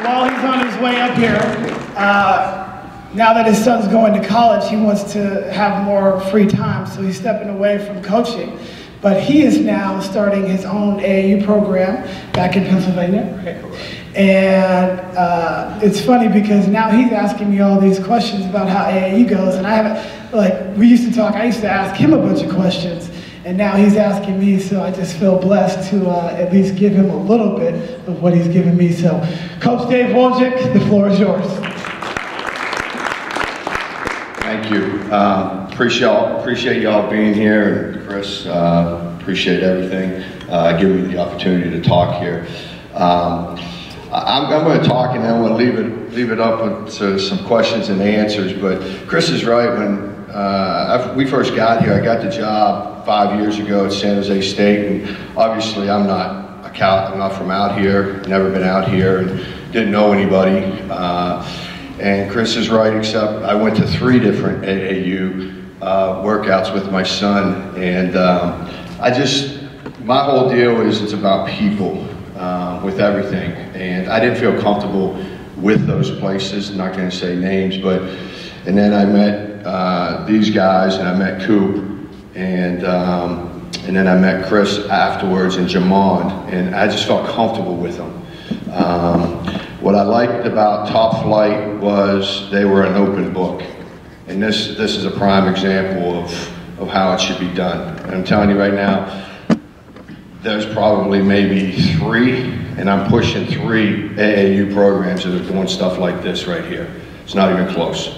while he's on his way up here, now that his son's going to college, he wants to have more free time, so he's stepping away from coaching. But he is now starting his own AAU program back in Pennsylvania. And it's funny because now he's asking me all these questions about how AAU goes, and I haven't, like, we used to talk, I used to ask him a bunch of questions, and now he's asking me, so I just feel blessed to at least give him a little bit of what he's given me. So, Coach Dave Wojcik, the floor is yours. Thank you. Appreciate y'all being here, and Chris, appreciate everything, giving me the opportunity to talk here. I'm going to talk, and then I'm going to leave it up to some questions and answers. But Chris is right. When we first got here, I got the job 5 years ago at San Jose State, and obviously I'm not from out here, never been out here, and didn't know anybody. And Chris is right, except I went to 3 different AAU workouts with my son, and my whole deal is it's about people with everything. And I didn't feel comfortable with those places. I'm not going to say names, and then I met these guys, and I met Coop, and then I met Chris afterwards, and Jamond, and I just felt comfortable with them. What I liked about Top Flight was they were an open book, and this is a prime example of how it should be done. And I'm telling you right now, there's probably maybe 3, and I'm pushing 3 AAU programs that are doing stuff like this right here. It's not even close.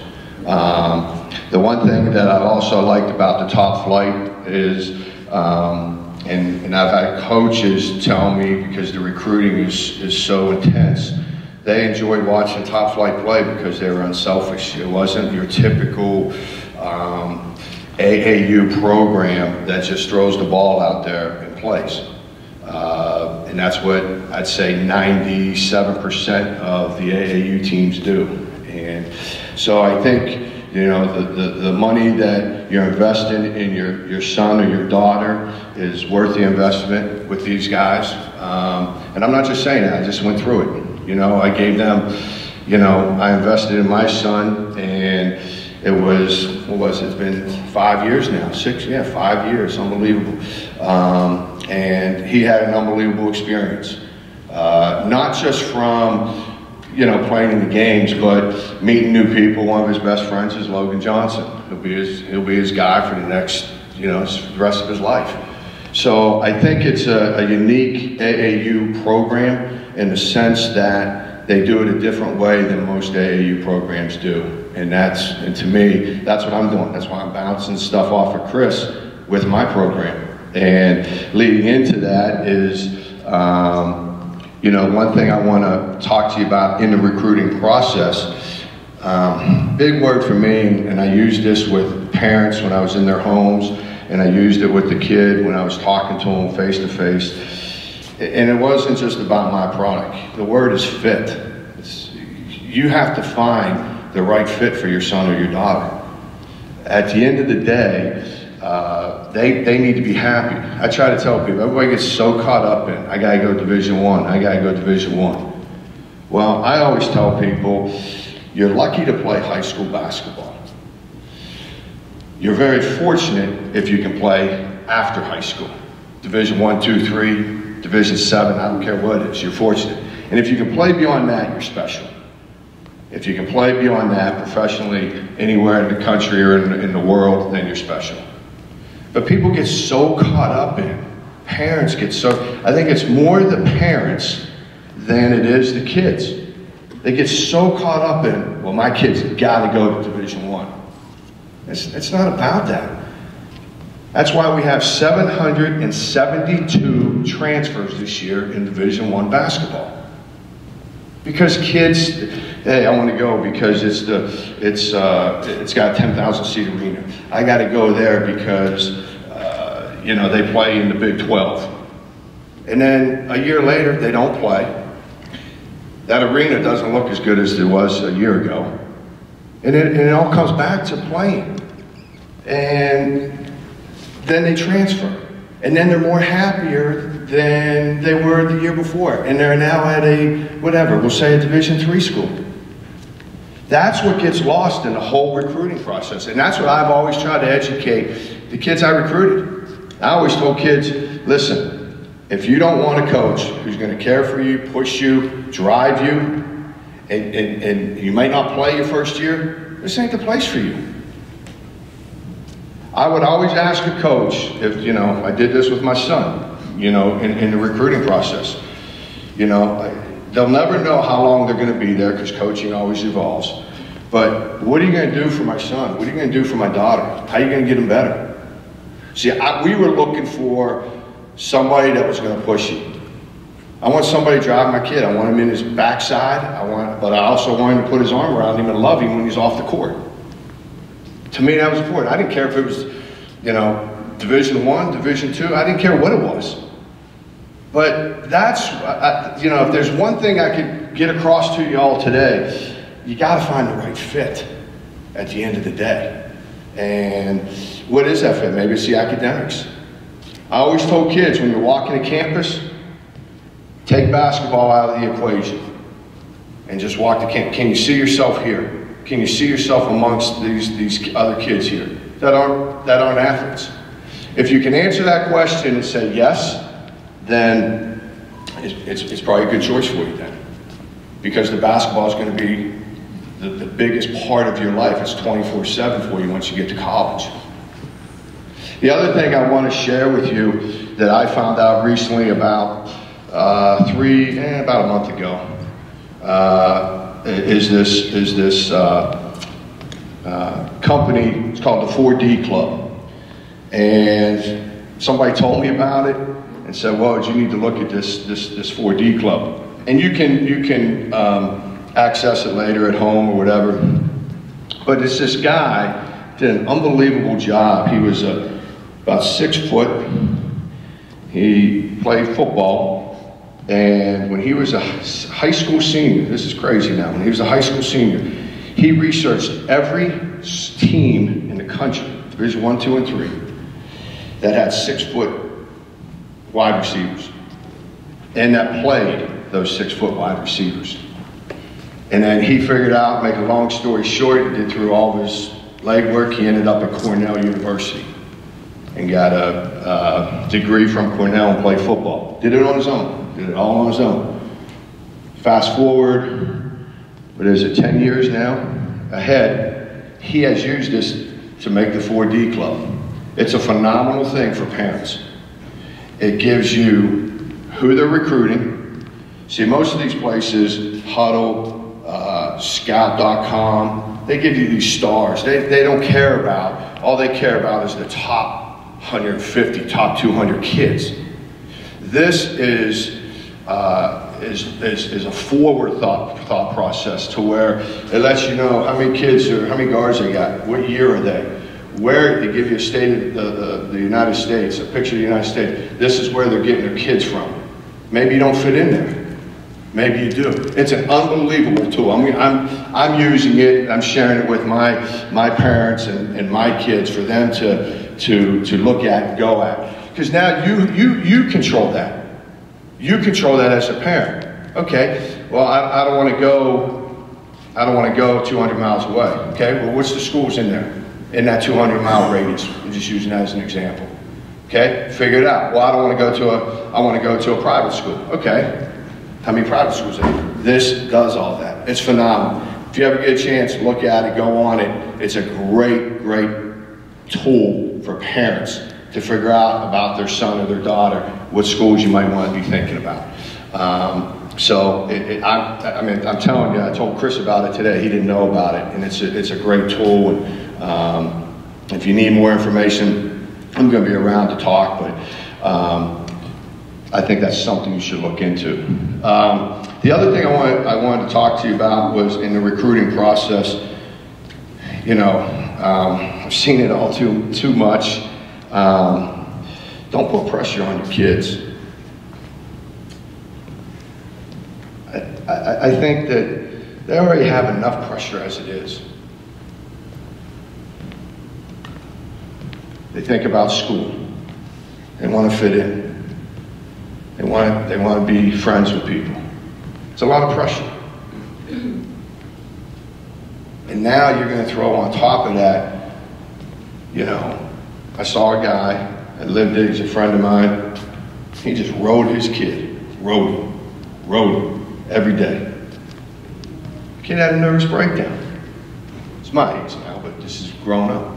The one thing that I also liked about the Top Flight is, and I've had coaches tell me, because the recruiting is so intense, they enjoyed watching Top Flight play because they were unselfish. It wasn't your typical AAU program that just throws the ball out there and plays. And that's what I'd say 97% of the AAU teams do. And so I think, you know, the money that you're investing in your son or your daughter is worth the investment with these guys. And I'm not just saying that, I just went through it. You know, I gave them, you know, I invested in my son, and it was, what was it? It's been 5 years now, 6, yeah, 5 years, unbelievable. And he had an unbelievable experience. Not just from, you know, playing in the games, but meeting new people. One of his best friends is Logan Johnson. He'll be his guy for the next, you know, the rest of his life. So I think it's a unique AAU program in the sense that they do it a different way than most AAU programs do. And to me, that's what I'm doing. That's why I'm bouncing stuff off of Chris with my program. And leading into that is, you know, one thing I want to talk to you about in the recruiting process. Big word for me, and I used this with parents when I was in their homes, and I used it with the kid when I was talking to them face to face. And it wasn't just about my product. The word is fit. You have to find the right fit for your son or your daughter. At the end of the day, they need to be happy. I try to tell people, everybody gets so caught up in, I gotta go Division I, I gotta go Division I. Well, I always tell people, you're lucky to play high school basketball. You're very fortunate if you can play after high school. Division I, II, III, Division VII, I don't care what it is, you're fortunate. And if you can play beyond that, you're special. If you can play beyond that professionally anywhere in the country or in the world, then you're special. But people get so caught up in, parents get so, I think it's more the parents than it is the kids. They get so caught up in, well, my kid's gotta go to Division I. It's not about that. That's why we have 772 transfers this year in Division I basketball. Because kids, hey, I want to go because it's got a 10,000 seat arena. I got to go there because you know, they play in the Big 12. And then a year later, they don't play. That arena doesn't look as good as it was a year ago. And it all comes back to playing. And then they transfer. And then they're more happier than they were the year before. And they're now at a, whatever, we'll say a Division III school. That's what gets lost in the whole recruiting process. And that's what I've always tried to educate the kids I recruited. I always told kids, listen, if you don't want a coach who's going to care for you, push you, drive you, and you might not play your first year, this ain't the place for you. I would always ask a coach, if, you know, I did this with my son, you know, in the recruiting process. You know, they'll never know how long they're going to be there because coaching always evolves. But what are you going to do for my son? What are you going to do for my daughter? How are you going to get them better? See, we were looking for somebody that was going to push you. I want somebody driving my kid. I want him in his backside. But I also want him to put his arm around him and love him when he's off the court. To me, that was important. I didn't care if it was, you know, Division I, Division II. I didn't care what it was. But that's, you know, if there's one thing I could get across to you all today, you got to find the right fit at the end of the day. And what is that fit? Maybe it's the academics. I always told kids, when you're walking to campus, take basketball out of the equation and just walk to campus. Can you see yourself here? Can you see yourself amongst these other kids here that aren't athletes? If you can answer that question and say yes, then it's probably a good choice for you then. Because the basketball is going to be the biggest part of your life. It's 24/7 for you once you get to college. The other thing I want to share with you that I found out recently about about a month ago is this company. It's called the 4D Club, and somebody told me about it and said, "Well, you need to look at this 4D Club," and you can access it later at home or whatever. But it's this guy did an unbelievable job. He was about 6 foot. He played football. And when he was a high school senior, this is crazy now, when he was a high school senior, he researched every team in the country, Division I, II, and III, that had 6 foot wide receivers, and that played those 6 foot wide receivers. And then he figured out, make a long story short, he did through all of his legwork, he ended up at Cornell University and got a degree from Cornell and played football. Did it on his own. Did it all on his own. Fast forward, what is it, 10 years now ahead, he has used this to make the 4D Club. It's a phenomenal thing for parents. It gives you who they're recruiting. See, most of these places, Huddle, Scout.com, they give you these stars. They don't care about, all they care about is the top 150, top 200 kids. This is a forward thought process to where it lets you know how many kids or how many guards they got, what year are they, where they give you a state of the United States, a picture of the United States. This is where they're getting their kids from. Maybe you don't fit in there. Maybe you do. It's an unbelievable tool. I mean, I'm using it. I'm sharing it with my parents and my kids for them to look at and go at. Because now you control that. You control that as a parent. Okay. Well, I don't want to go. I don't want to go 200 miles away. Okay. Well, what's the schools in there in that 200-mile radius? I'm just using that as an example. Okay. Figure it out. Well, I want to go to a private school. Okay. How many private schools are there? This does all that. It's phenomenal. If you ever get a chance, look at it, go on it. It's a great, great tool for parents to figure out about their son or their daughter, what schools you might want to be thinking about. I'm telling you, I told Chris about it today. He didn't know about it, and it's a great tool. And if you need more information, I'm going to be around to talk, but I think that's something you should look into. The other thing I wanted to talk to you about was in the recruiting process. You know, I've seen it all too much. Don't put pressure on your kids. I think that they already have enough pressure as it is. They think about school. They want to fit in. They want to be friends with people. It's a lot of pressure. And now you're going to throw on top of that, you know, I saw a guy that lived there, he's a friend of mine. He just rode his kid, rode him every day. The kid had a nervous breakdown. It's my age now, but this is grown up.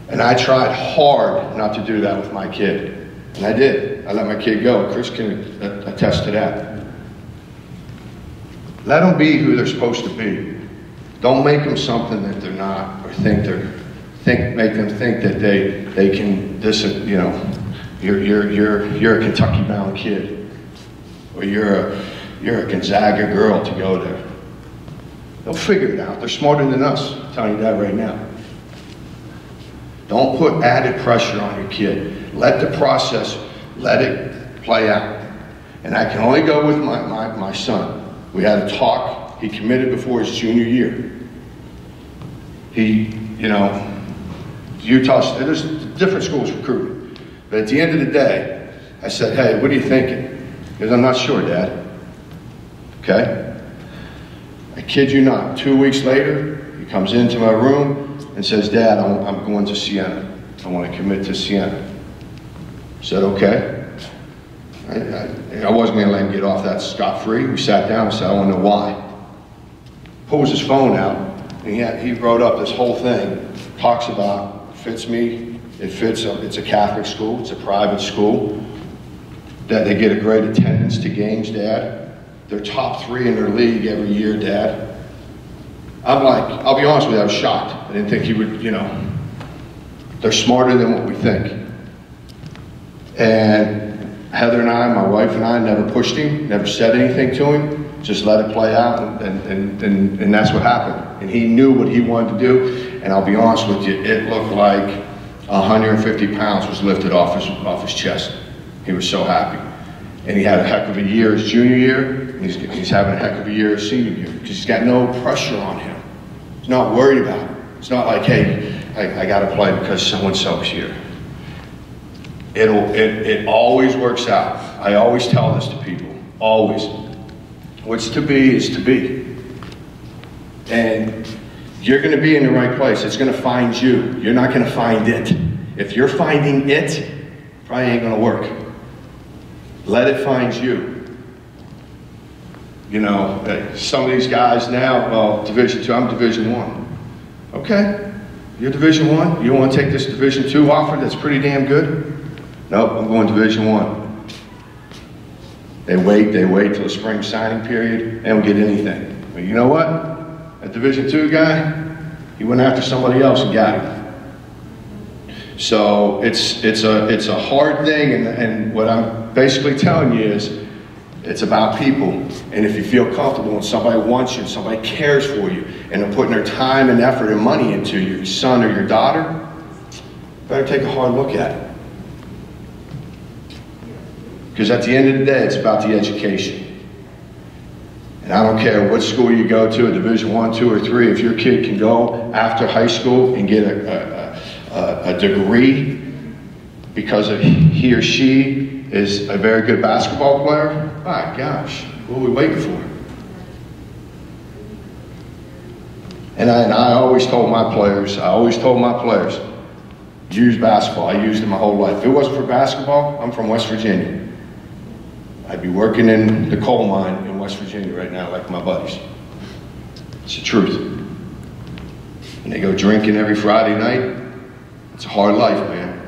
And I tried hard not to do that with my kid. And I did. I let my kid go. Chris can attest to that. Let them be who they're supposed to be. Don't make them something that they're not, or make them think that they can, you know, you're a Kentucky-bound kid, or you're a Gonzaga girl to go there. They'll figure it out. They're smarter than us. I'm telling you that right now. Don't put added pressure on your kid. Let the process, let it play out. And I can only go with my son. We had a talk. He committed before his junior year. He, you know, Utah, there's different schools recruiting. But at the end of the day, I said, hey, what are you thinking? He goes, I'm not sure, Dad. Okay? I kid you not. 2 weeks later, he comes into my room and says, Dad, I'm going to Siena. I want to commit to Siena. I said, okay. I wasn't going to let him get off that scot-free. We sat down and said, I want to know why. Pulls his phone out, and he wrote up this whole thing, talks about, fits me, it fits, it's a Catholic school, it's a private school, that they get a great attendance to games, Dad. They're top 3 in their league every year, Dad. I'm like, I'll be honest with you, I was shocked. I didn't think he would, you know, they're smarter than what we think. And Heather and I, my wife and I, never pushed him, never said anything to him, just let it play out, and that's what happened. And he knew what he wanted to do, and I'll be honest with you, it looked like 150 pounds was lifted off his chest. He was so happy. And he had a heck of a year his junior year, and he's having a heck of a year his senior year, because he's got no pressure on him. He's not worried about it. It's not like, hey, I got to play because so-and-so's here. It always works out. I always tell this to people, always. What's to be is to be. And you're going to be in the right place. It's going to find you. You're not going to find it. If you're finding it, probably ain't going to work. Let it find you. You know, some of these guys now, well, Division II, I'm Division I. Okay, you're Division I? You want to take this Division II offer that's pretty damn good? Nope, I'm going Division I. They wait till the spring signing period, they don't get anything. But you know what? That Division II guy, he went after somebody else and got him. So it's a hard thing, and what I'm basically telling you is, it's about people. And if you feel comfortable and somebody wants you, and somebody cares for you, and they're putting their time and effort and money into your son or your daughter, better take a hard look at it. Because at the end of the day, it's about the education. And I don't care what school you go to, a Division I, II, or III, if your kid can go after high school and get a degree because he or she is a very good basketball player, my gosh, what are we waiting for? And I always told my players, use basketball. I used it my whole life. If it wasn't for basketball, I'm from West Virginia. I'd be working in the coal mine in West Virginia right now like my buddies. It's the truth. And they go drinking every Friday night. It's a hard life, man.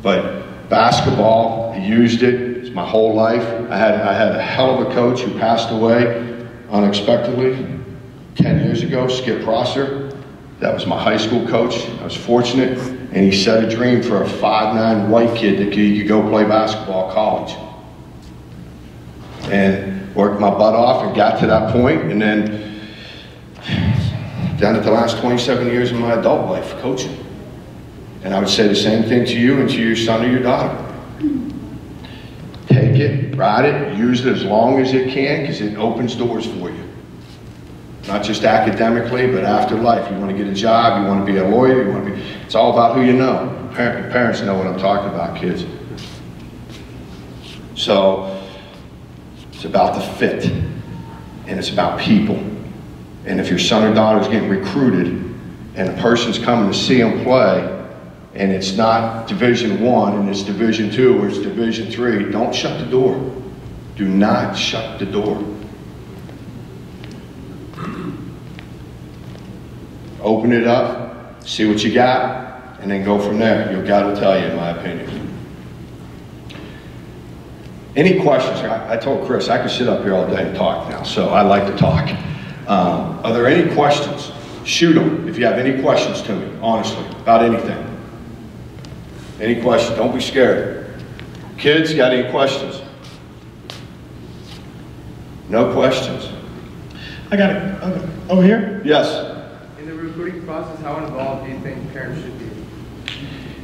But basketball, I used it. It's my whole life. I had a hell of a coach who passed away unexpectedly 10 years ago, Skip Prosser. That was my high school coach. I was fortunate, and he set a dream for a 5'9" white kid that could go play basketball at college. And worked my butt off and got to that point, and then down to the last 27 years of my adult life coaching. And I would say the same thing to you and to your son or your daughter. Take it, ride it, use it as long as it can, because it opens doors for you. Not just academically, but after life. You want to get a job, you want to be a lawyer, it's all about who you know. Parents know what I'm talking about, kids. So it's about the fit, and it's about people. And if your son or daughter is getting recruited, and a person's coming to see them play, and it's not Division I, and it's Division II, or it's Division III, don't shut the door. Do not shut the door. Open it up, see what you got, and then go from there. Your God will tell you, in my opinion. Any questions? I told Chris I could sit up here all day and talk now, so I like to talk. Are there any questions? Shoot them if you have any questions to me, honestly, about anything. Any questions? Don't be scared. Kids, got any questions? No questions. I got it. Okay. Over here? Yes. In the recruiting process, how involved do you think parents should be?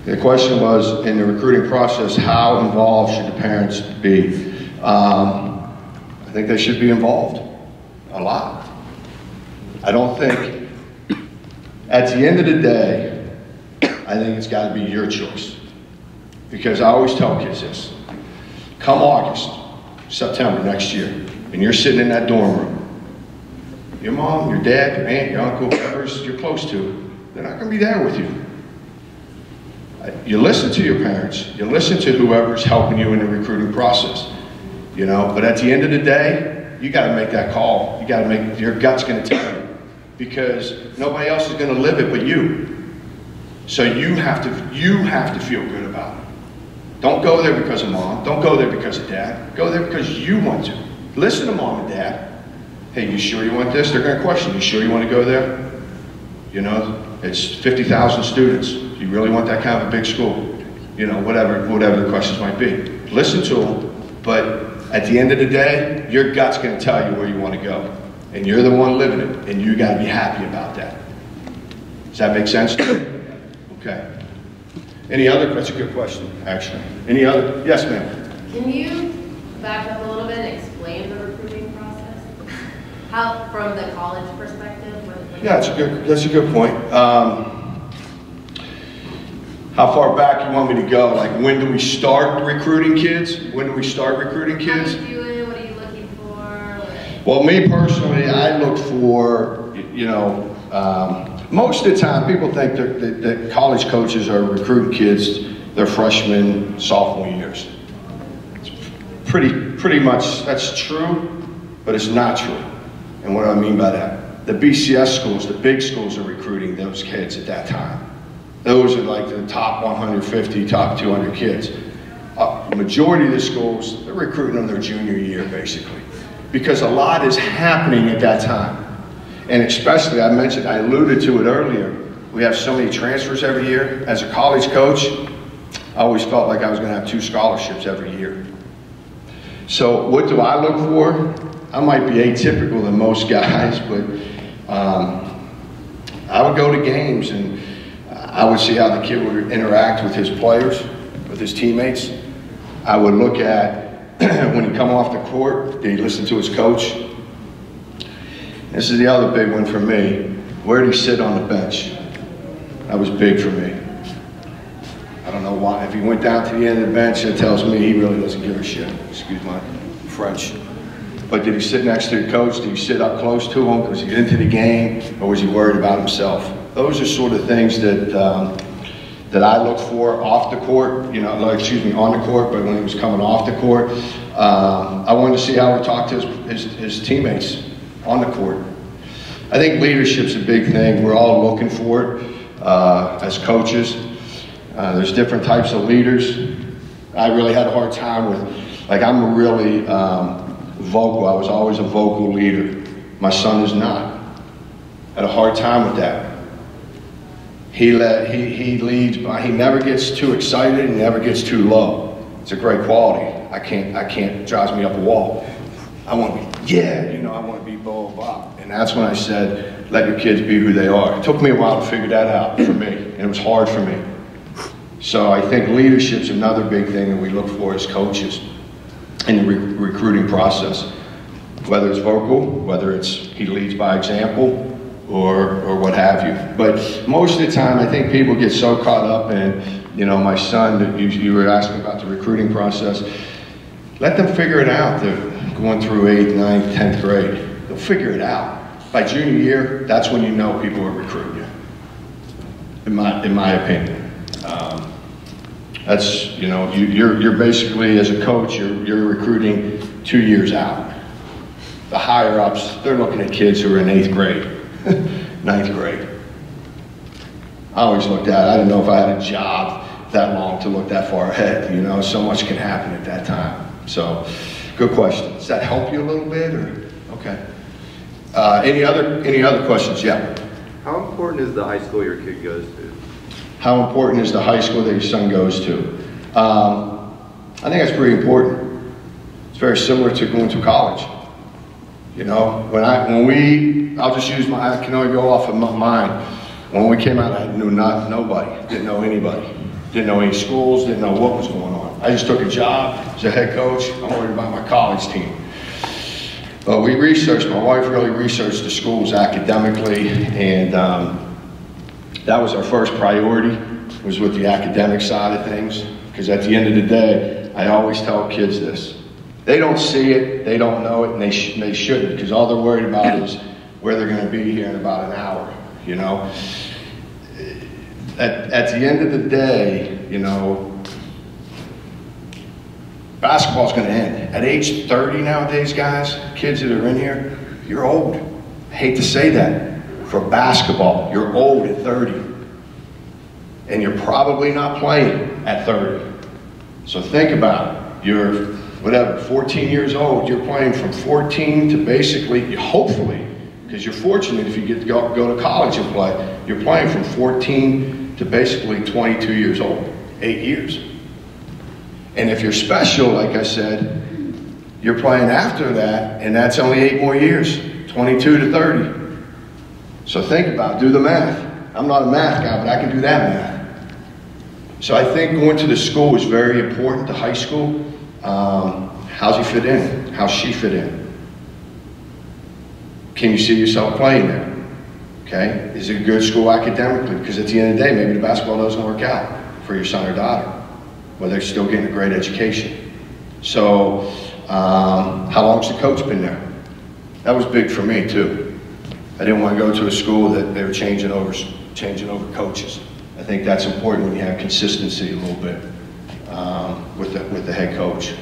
The question was, in the recruiting process, how involved should the parents be? I think they should be involved a lot. I don't think, at the end of the day, I think it's got to be your choice. Because I always tell kids this, come August, September next year, and you're sitting in that dorm room, your mom, your dad, your aunt, your uncle, whoever you're close to, they're not going to be there with you. You listen to your parents, you listen to whoever's helping you in the recruiting process, you know, but at the end of the day, you got to make that call. You got to make, your gut's going to tell you, because nobody else is going to live it but you. So you have to feel good about it. Don't go there because of mom. Don't go there because of dad. Go there because you want to. Listen to mom and dad. Hey, you sure you want this? They're going to question, you sure you want to go there? You know, it's 50,000 students. You really want that kind of a big school? You know, whatever the questions might be. Listen to them, but at the end of the day, your gut's going to tell you where you want to go. And you're the one living it, and you got to be happy about that. Does that make sense? Okay. Any other? That's a good question, actually. Any other? Yes, ma'am. Can you back up a little bit and explain the recruiting process? How, from the college perspective? Yeah, that's a good point. How far back you want me to go? Like, when do we start recruiting kids? When do we start recruiting kids? How do you do it? What are you looking for? Well, me personally, I look for, you know, most of the time people think that college coaches are recruiting kids their freshman, sophomore years. It's pretty much, that's true, but it's not true. And what do I mean by that? The BCS schools, the big schools are recruiting those kids at that time. Those are like the top 150, top 200 kids. The majority of the schools, they're recruiting them their junior year, basically. Because a lot is happening at that time. And especially, I alluded to it earlier, we have so many transfers every year. As a college coach, I always felt like I was gonna have 2 scholarships every year. So what do I look for? I might be atypical than most guys, but I would go to games and I would see how the kid would interact with his players, with his teammates. I would look at when he come off the court, did he listen to his coach? This is the other big one for me. Where did he sit on the bench? That was big for me. I don't know why. If he went down to the end of the bench, it tells me he really doesn't give a shit. Excuse my French. But did he sit next to the coach? Did he sit up close to him? Was he into the game? Or was he worried about himself? Those are sort of things that that I look for off the court, you know, like, excuse me, on the court, but when he was coming off the court. I wanted to see how he talked to his teammates on the court. I think leadership's a big thing. We're all looking for it as coaches. There's different types of leaders. I really had a hard time with, like, I'm a really vocal. I was always a vocal leader. My son is not. Had a hard time with that. He leads, but he never gets too excited and never gets too low. It's a great quality. I can't, it drives me up a wall. I want to be, yeah, you know, I want to be blah, blah, blah. And that's when I said, let your kids be who they are. It took me a while to figure that out for me, and it was hard for me. So I think leadership's another big thing that we look for as coaches in the recruiting process. Whether it's vocal, whether it's he leads by example, or what have you. But most of the time, I think people get so caught up in You know, my son, that you were asking about the recruiting process, let them figure it out. They're going through 8th, 9th, 10th grade. They'll figure it out. By junior year, that's when you know people are recruiting you, in my opinion. That's, you know, you're basically, as a coach, you're recruiting 2 years out. The higher ups, they're looking at kids who are in 8th grade, 9th grade. I always looked at it, I didn't know if I had a job that long to look that far ahead, you know, so much can happen at that time. So, good question. Does that help you a little bit, or, okay. Any other questions? Yeah. How important is the high school your kid goes to? How important is the high school that your son goes to? I think that's pretty important. It's very similar to going to college. You know, I'll just use I can only go off of mine. When we came out, I knew nobody, didn't know anybody, didn't know any schools, didn't know what was going on. I just took a job as a head coach. I'm worried about my college team. But we researched, my wife really researched the schools academically, and that was our first priority, was with the academic side of things. Because at the end of the day, I always tell kids this. They don't see it, they don't know it, and they shouldn't, because all they're worried about is where they're going to be here in about an hour, you know. At the end of the day, you know, basketball's going to end. At age 30 nowadays, guys, kids that are in here, you're old. I hate to say that. For basketball, you're old at 30. And you're probably not playing at 30. So think about it. You're, whatever, 14 years old, you're playing from 14 to basically, hopefully, because you're fortunate if you get to go to college and play, you're playing from 14 to basically 22 years old, 8 years. And if you're special, like I said, you're playing after that, and that's only 8 more years, 22 to 30. So think about it, do the math. I'm not a math guy, but I can do that math. So I think going to the school is very important, the high school. How's he fit in? How's she fit in? Can you see yourself playing there? Okay, is it a good school academically? Because at the end of the day, maybe the basketball doesn't work out for your son or daughter, but they're still getting a great education. So, how long's the coach been there? That was big for me too. I didn't want to go to a school that they were changing over coaches. I think that's important when you have consistency a little bit with the head coach.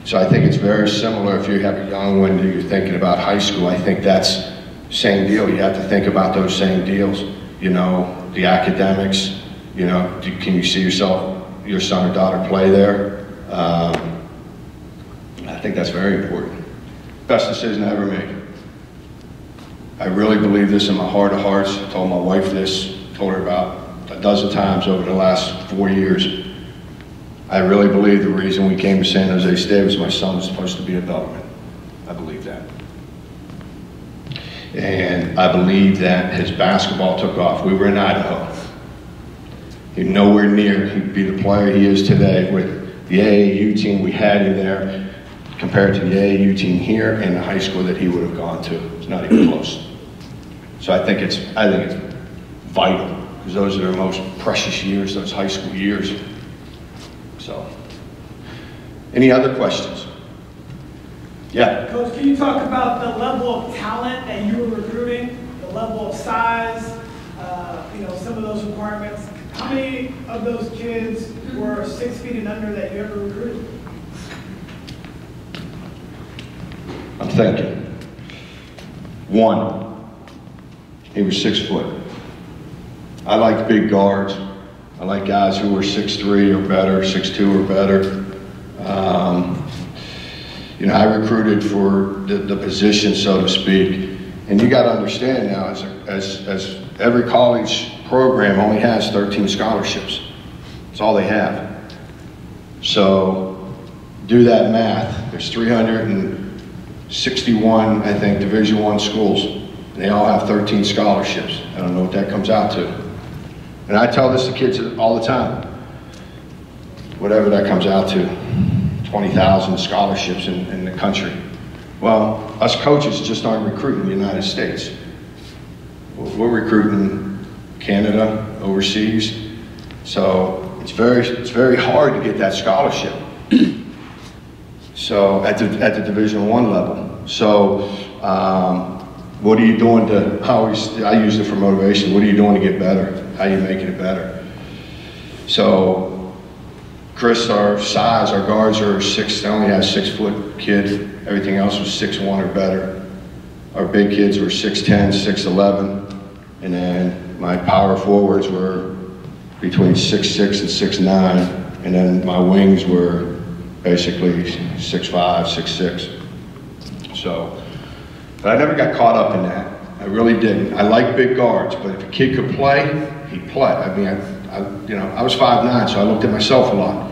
So I think it's very similar if you have a young one that you're thinking about high school. I think that's same deal. You have to think about those same deals. You know, the academics. You know, can you see yourself, your son or daughter play there? I think that's very important. Best decision I ever made. I really believe this in my heart of hearts. I told my wife this, told her about a dozen times over the last 4 years. I really believe the reason we came to San Jose State was my son was supposed to be a Beltman. I believe that. And I believe that his basketball took off. We were in Idaho. He's nowhere near, he'd be the player he is today with the AAU team we had him there compared to the AAU team here and the high school that he would have gone to. It's not even close. So I think it's vital, because those are the most precious years, those high school years. So, any other questions? Yeah. Coach, can you talk about the level of talent that you were recruiting, the level of size, you know, some of those requirements? How many of those kids were 6 feet and under that you ever recruited? I'm thinking. One. He was 6 foot. I like big guards. I like guys who were 6'3" or better, 6'2" or better. You know, I recruited for the position, so to speak. And you got to understand now, as every college program only has 13 scholarships. That's all they have. So do that math. There's 361, I think, Division I schools. And they all have 13 scholarships. I don't know what that comes out to. And I tell this to kids all the time. Whatever that comes out to, 20,000 scholarships in the country. Well, us coaches just aren't recruiting the United States. We're recruiting Canada, overseas, So it's very hard to get that scholarship. So at the Division I level. So what are you doing to, I use it for motivation, what are you doing to get better? How are you making it better? So Chris, our size, our guards are they only have 6-foot kids. Everything else was 6'1" or better. Our big kids were 6'10", 6'11", and then my power forwards were between 6'6" and 6'9", and then my wings were basically 6'5", 6'6". So, but I never got caught up in that. I really didn't. I like big guards, but if a kid could play, he'd play. I mean, I was 5'9", so I looked at myself a lot.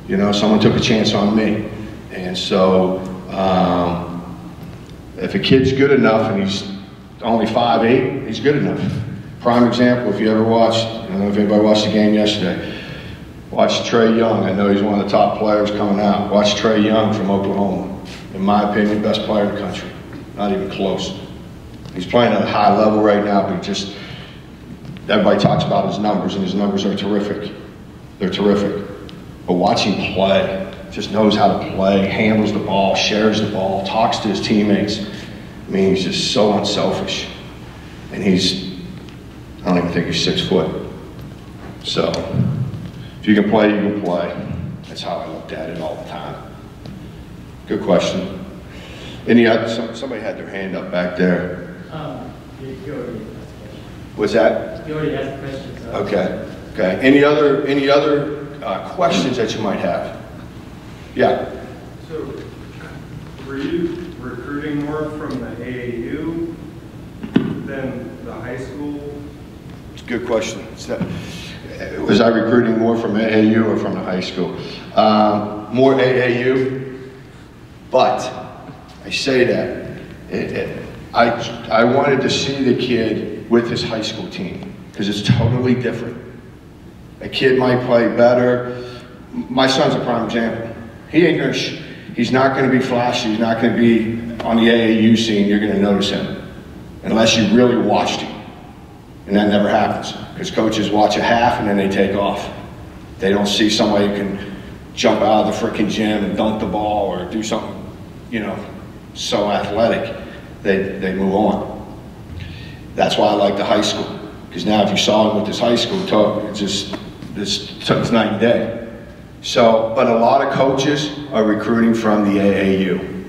You know, someone took a chance on me, and so if a kid's good enough and he's only 5'8", he's good enough. Prime example, if you ever watched, I don't know if anybody watched the game yesterday, watch Trey Young. I know he's one of the top players coming out. Watch Trey Young from Oklahoma. In my opinion, best player in the country. Not even close. He's playing at a high level right now, but everybody talks about his numbers, and his numbers are terrific. They're terrific. But watch him play. Just knows how to play, handles the ball, shares the ball, talks to his teammates. I mean, he's just so unselfish. And I don't even think he's 6 foot. So, if you can play, you can play. That's how I looked at it all the time. Good question. Any other, somebody had their hand up back there. You already asked the question. What's that? You already asked the question, so. Okay, okay. Any other questions that you might have? Yeah. So, were you recruiting more from the AAU than the high school? It's a good question. Was I recruiting more from AAU or from the high school? More AAU, but I say that I wanted to see the kid with his high school team because it's totally different. A kid might play better. My son's a prime example. He's not going to be flashy. He's not going to be on the AAU scene. You're going to notice him unless you really watched him. And that never happens because coaches watch a half and then they take off. They don't see somebody who can jump out of the frickin' gym and dunk the ball or do something, you know, so athletic. They move on. That's why I like the high school because now if you saw him with this high school talk, it's night and day. So, but a lot of coaches are recruiting from the AAU.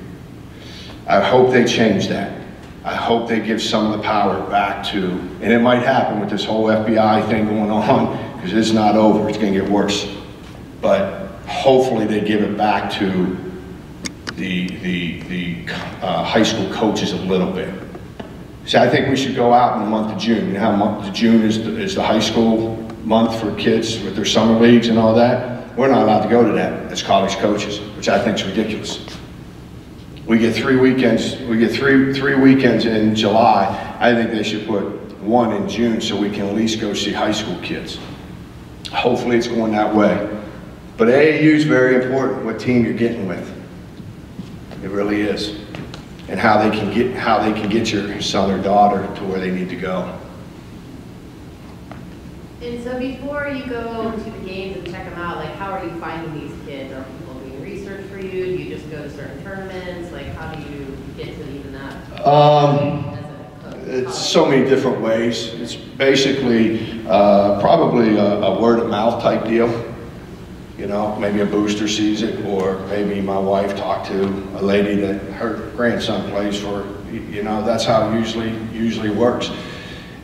I hope they change that. I hope they give some of the power back to, and it might happen with this whole FBI thing going on, because it's not over, it's going to get worse. But hopefully they give it back to the high school coaches a little bit. So I think we should go out in the month of June. You know how month of June is the high school month for kids with their summer leagues and all that? We're not allowed to go to that as college coaches, which I think is ridiculous. We get 3 weekends. We get three weekends in July. I think they should put 1 in June so we can at least go see high school kids. Hopefully it's going that way. But AAU is very important. What team you're getting with, it really is, and how they can get your son or daughter to where they need to go. And so before you go to the games and check them out, like how are you finding these kids? Are people doing research for you? Do you just go to certain tournaments? Like how do you get to even that? It's so many different ways. It's basically probably a word of mouth type deal. You know, maybe a booster sees it, or maybe my wife talked to a lady that her grandson plays for. You know, that's how it usually works.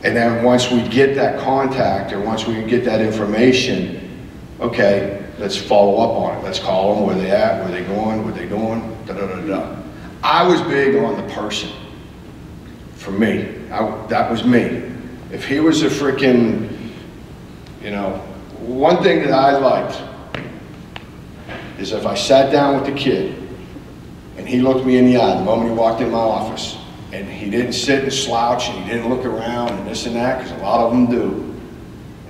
And then once we get that contact, or once we get that information, okay, let's follow up on it. Let's call them, where they at, where they going, what they doing, da-da-da-da. I was big on the person. For me, that was me. If he was a freaking, you know, one thing that I liked is if I sat down with the kid and he looked me in the eye the moment he walked in my office, and he didn't sit and slouch and he didn't look around and this and that, because a lot of them do.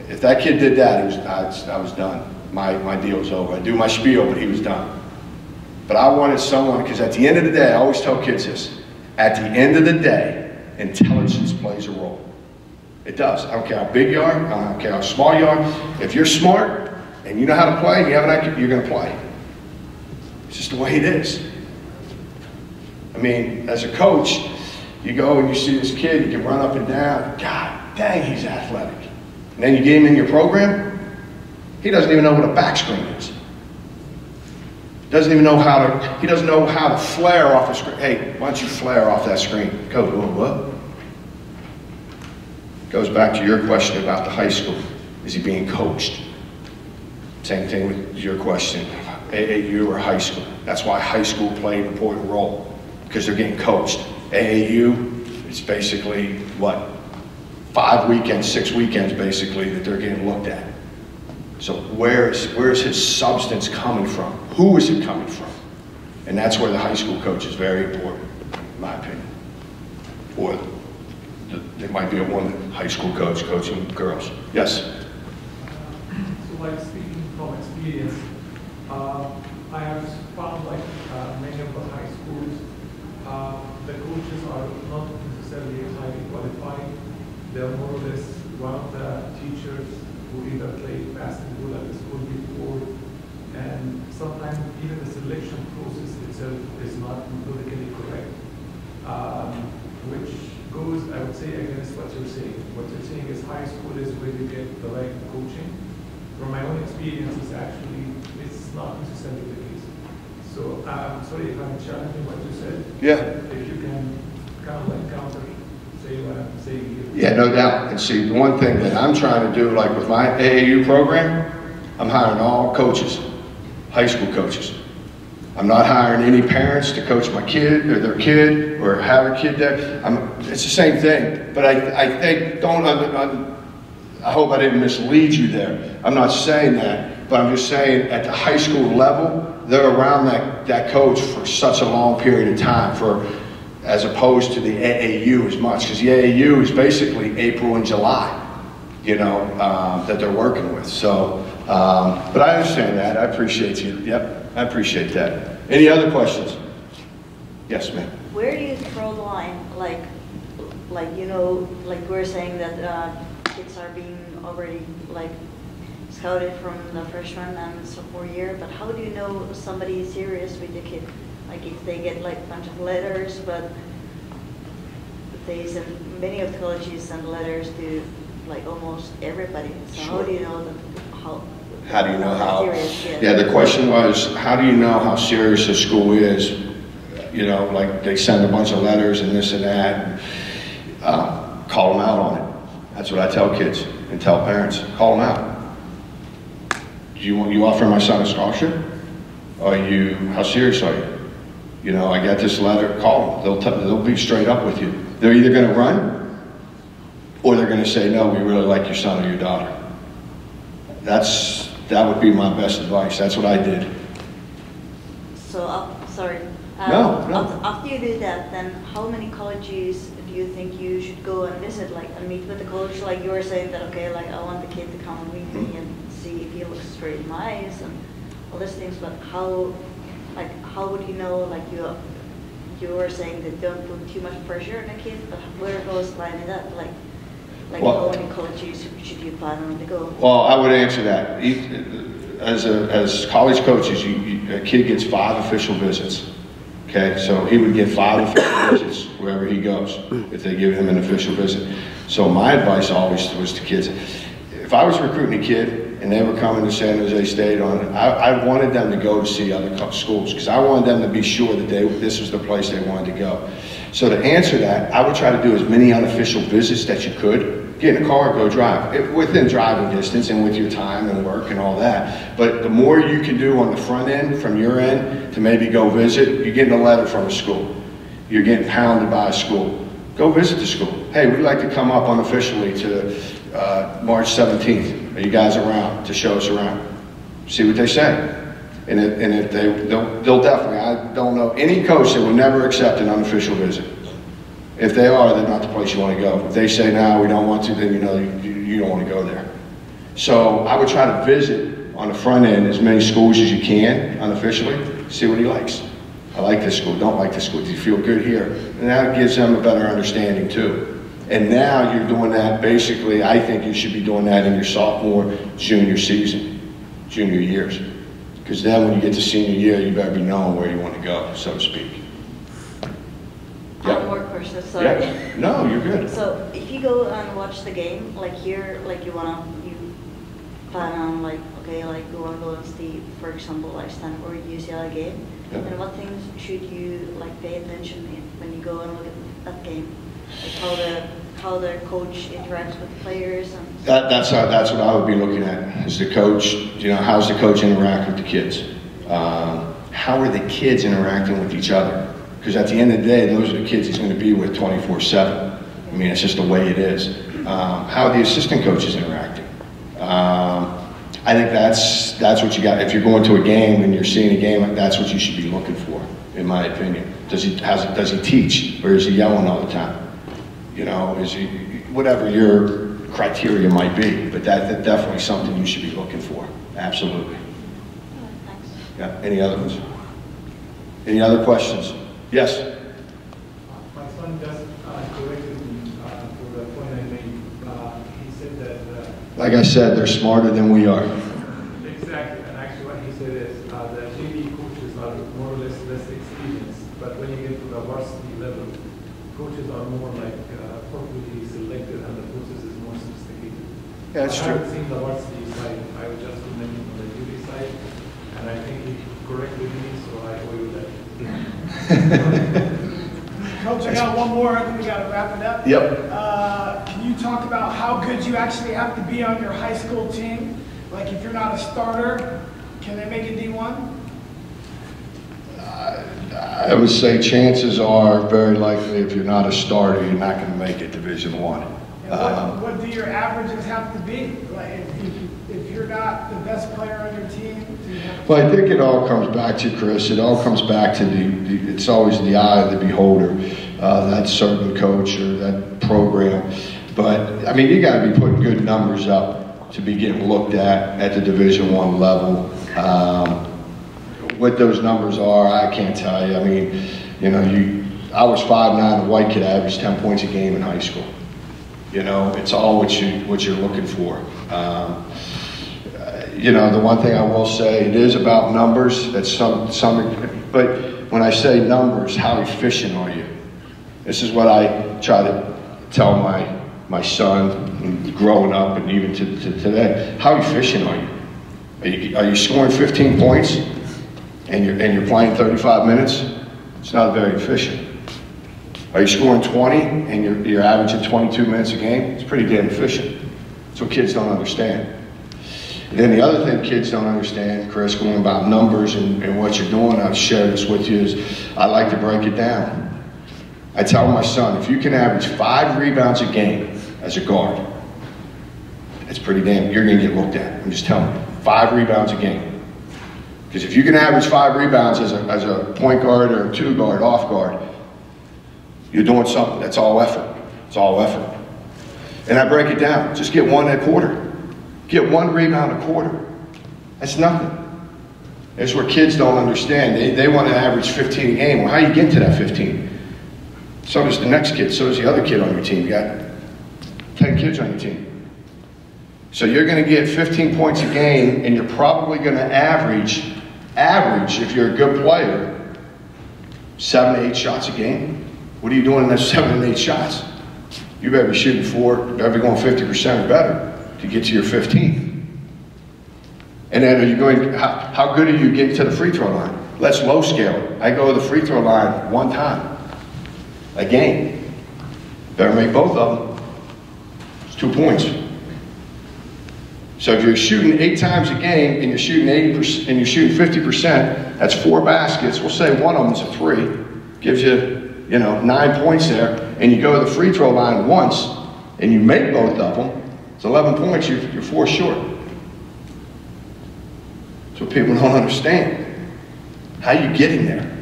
If that kid did that, I was done. My deal was over. I'd do my spiel, but he was done. But I wanted someone, because at the end of the day, I always tell kids this, at the end of the day, intelligence plays a role. It does. I don't care how big you are, I don't care how small you are. If you're smart and you know how to play, and you have an IQ, you're going to play. It's just the way it is. I mean, as a coach, you go and you see this kid, he can run up and down. God dang, he's athletic. And then you get him in your program, he doesn't even know what a back screen is. Doesn't even know how to, he doesn't know how to flare off a screen. Hey, why don't you flare off that screen? Coach, what? Goes back to your question about the high school. Is he being coached? Same thing with your question, AAU or high school. That's why high school played an important role, because they're getting coached. AAU, it's basically, what, 5 weekends, 6 weekends basically that they're getting looked at. So where's his substance coming from? Who is it coming from? And that's where the high school coach is very important, in my opinion. Or there might be a woman high school coach coaching girls. Yes? So like speaking from experience, I have found like many of the high schools, the coaches are not necessarily highly qualified. They're more or less one of the teachers who either played basketball at the school before, and sometimes even the selection process itself is not politically correct, which goes, I would say, against what you're saying. What you're saying is high school is where you get the right coaching. From my own experience, it's not necessarily the case. So I'm sorry if I'm challenging what you said. Yeah. If you can kind of like counter, say what I'm saying here. Yeah, no doubt. And see, the one thing that I'm trying to do, like with my AAU program, I'm hiring all coaches, high school coaches. I'm not hiring any parents to coach my kid or their kid or have a kid there. It's the same thing. But I think, I hope I didn't mislead you there. I'm not saying that, but I'm just saying at the high school level, they're around that coach for such a long period of time, as opposed to the AAU as much, because the AAU is basically April and July, that they're working with. So, but I understand that. I appreciate you. Yep, I appreciate that. Any other questions? Yes, ma'am. Where do you draw the line? Like we're saying that kids are being already scouted from the freshman and sophomore year, but how do you know somebody is serious with the kid? Like if they get a bunch of letters, but many of the colleges send letters to almost everybody. So Sure. how do you know How do you know how? Serious, Yeah, the question was, how do you know how serious a school is? Like they send a bunch of letters and this and that. Call them out on it. That's what I tell kids and tell parents. Call them out. Do you offer my son a scholarship? How serious are you? I got this letter. Call them. They'll be straight up with you. They're either going to run, or they're going to say, no, we really like your son or your daughter. That would be my best advice. That's what I did. So, sorry. No. After you do that, then how many colleges do you think you should go and visit, and meet with the coach? Like you were saying that, okay, I want the kid to come with me and see if he looks straight in my eyes and all these things, but how would you know, you were saying that don't put too much pressure on a kid, but where goes the line in that? How many colleges should you plan on to go? Well, I would answer that. As college coaches, a kid gets 5 official visits. Okay, so he would get 5 official visits wherever he goes if they give him an official visit. So my advice always was to kids, if I was recruiting a kid and they were coming to San Jose State I wanted them to go to see other schools, because I wanted them to be sure that this was the place they wanted to go. So to answer that, I would try to do as many unofficial visits that you could. Get in a car, go drive, within driving distance and with your time and work and all that. But the more you can do on the front end, from your end, to maybe go visit, you're getting a letter from a school. You're getting pounded by a school. Go visit the school. Hey, we'd like to come up unofficially to March 17th. Are you guys around to show us around? See what they say. And if they'll definitely, I don't know any coach that will never accept an unofficial visit. If they are, they're not the place you want to go. If they say, no, we don't want to, then you don't want to go there. So I would try to visit on the front end as many schools as you can, unofficially, see what he likes. I like this school, don't like this school, do you feel good here? And that gives them a better understanding too. And now you're doing that, basically, I think you should be doing that in your sophomore, junior season, junior years. Because then when you get to senior year, you better be knowing where you want to go, so to speak. One more question, sorry. Yeah. No, you're good. So if you go and watch the game, like here, like you plan on like, okay, like you wanna go and see, for example, like Stanford UCLA game, Yeah. and what things should you like pay attention in when you go and look at that game? Like how the coach interacts with the players and That's what I would be looking at, is the coach, you know, how's the coach interact with the kids? How are the kids interacting with each other? Because at the end of the day, those are the kids he's going to be with 24/7. I mean, it's just the way it is. How are the assistant coaches interacting? I think that's what you got. If you're going to a game and you're seeing a game, that's what you should be looking for, in my opinion. Does he teach, or is he yelling all the time? You know, is he, whatever your criteria might be, but that's definitely something you should be looking for. Absolutely. thanks. Yeah. Any other ones? Any other questions? Yes. My son just corrected me for the point I made. He said that. Like I said, they're smarter than we are. Exactly, and actually what he said is the JV coaches are more or less experienced, but when you get to the varsity level, coaches are more like appropriately selected, and the process is more sophisticated. Yeah, that's I true. haven't seen the varsity side. I was just commenting on the JV side, and I think he corrected me, so I owe you that. Coach, I got one more, and then we got to wrap it up. Yep. Can you talk about how good you actually have to be on your high school team? Like, if you're not a starter, can they make it D1? I would say chances are very likely if you're not a starter, you're not going to make it Division I. And what do your averages have to be? Like, if you're not the best player on your team, do you have to... Well, I think it all comes back to, Chris, it all comes back to it's always the eye of the beholder, that certain coach or that program. But, I mean, you got to be putting good numbers up to be getting looked at the Division I level. What those numbers are, I can't tell you. I mean, you know, I was 5'9", a white kid, averaged 10 points a game in high school. You know, it's all what you're looking for. You know, the one thing I will say, it is about numbers. That's but when I say numbers, how efficient are you? This is what I try to tell my son growing up and even to today. How efficient are you? Are you scoring 15 points and you're playing 35 minutes? It's not very efficient. Are you scoring 20 and you're averaging 22 minutes a game? It's pretty damn efficient. That's what kids don't understand. And then the other thing kids don't understand, Chris, going about numbers and what you're doing, I'll share this with you, is I like to break it down. I tell my son, if you can average 5 rebounds a game as a guard, it's pretty damn, you're going to get looked at. I'm just telling you, 5 rebounds a game. Because if you can average 5 rebounds as a point guard or a 2 guard, off guard, you're doing something. That's all effort. It's all effort. And I break it down. Just get 1 a quarter. Get 1 rebound a quarter. That's nothing. That's where kids don't understand. They want to average 15 a game. Well, how do you get to that 15? So does the next kid. So does the other kid on your team. You got 10 kids on your team. So you're going to get 15 points a game, and you're probably going to average, if you're a good player, 7 to 8 shots a game. What are you doing in those 7 to 8 shots? You better be shooting 4, you better be going 50% or better to get to your 15. And then are you going, how good are you getting to the free throw line? Let's low scale it. I go to the free throw line 1 time a game. Better make both of them. It's 2 points. So if you're shooting 8 times a game and you're shooting 80% and you're shooting 50%, that's 4 baskets. We'll say one of them's a 3. Gives you, 9 points there. And you go to the free throw line once and you make both of them. It's 11 points, you're 4 short. That's what people don't understand. How you getting there?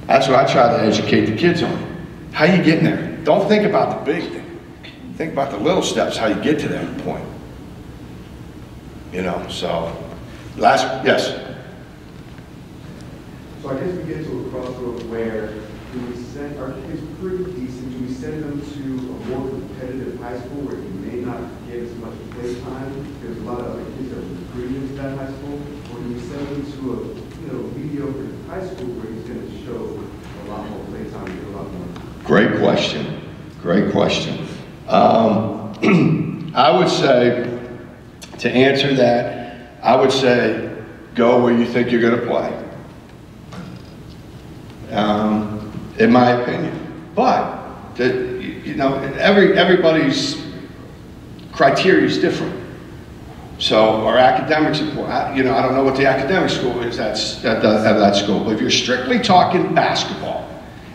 That's what I try to educate the kids on. How you getting there? Don't think about the big thing. Think about the little steps, how you get to that point. So, yes? So I guess we get to a crossroads where do we send our kids pretty decent? Do we send them to a more competitive high school where you may not get as much play time? There's a lot of other kids that are recruiting into that high school. Or do we send them to a mediocre high school where he's going to show a lot more play time and get a lot more? Great question. Great question. I would say, to answer that, I would say go where you think you're going to play. In my opinion. But, everybody's criteria is different. So our academics, I don't know what the academic school is at that school, but if you're strictly talking basketball,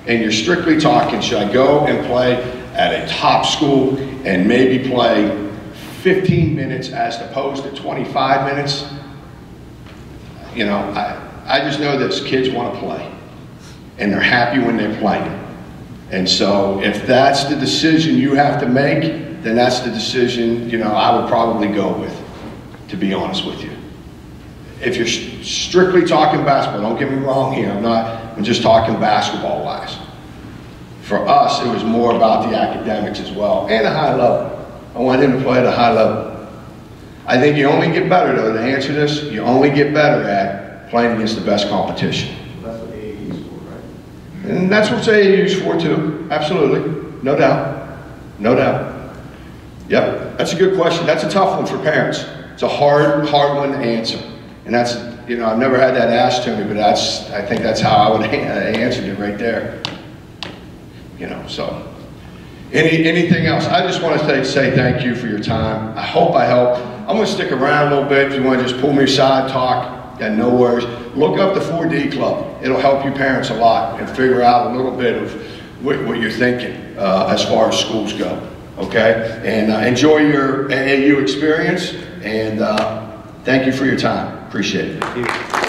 and you're strictly talking, should I go and play at a top school and maybe play 15 minutes as opposed to 25 minutes? I just know that kids want to play, and they're happy when they're playing. And so if that's the decision you have to make, then that's the decision, I would probably go with, to be honest with you. If you're strictly talking basketball, don't get me wrong here, I'm just talking basketball-wise. For us, it was more about the academics as well, and a high level. I want him to play at a high level. I think you only get better, though, to answer this, you only get better at playing against the best competition. That's what AAU is for, right? And that's what AAU is for, too. Absolutely. No doubt. No doubt. Yep. That's a good question. That's a tough one for parents. It's a hard one to answer. And that's, I've never had that asked to me, but I think that's how I would answer it right there. So anything else? I just want to say thank you for your time. I hope I helped. I'm going to stick around a little bit. If you want to just pull me aside, talk, yeah, no worries. Look up the 4D Club. It'll help you parents a lot and figure out a little bit of what you're thinking as far as schools go. Okay? And enjoy your AAU experience. And thank you for your time. Appreciate it. Thank you.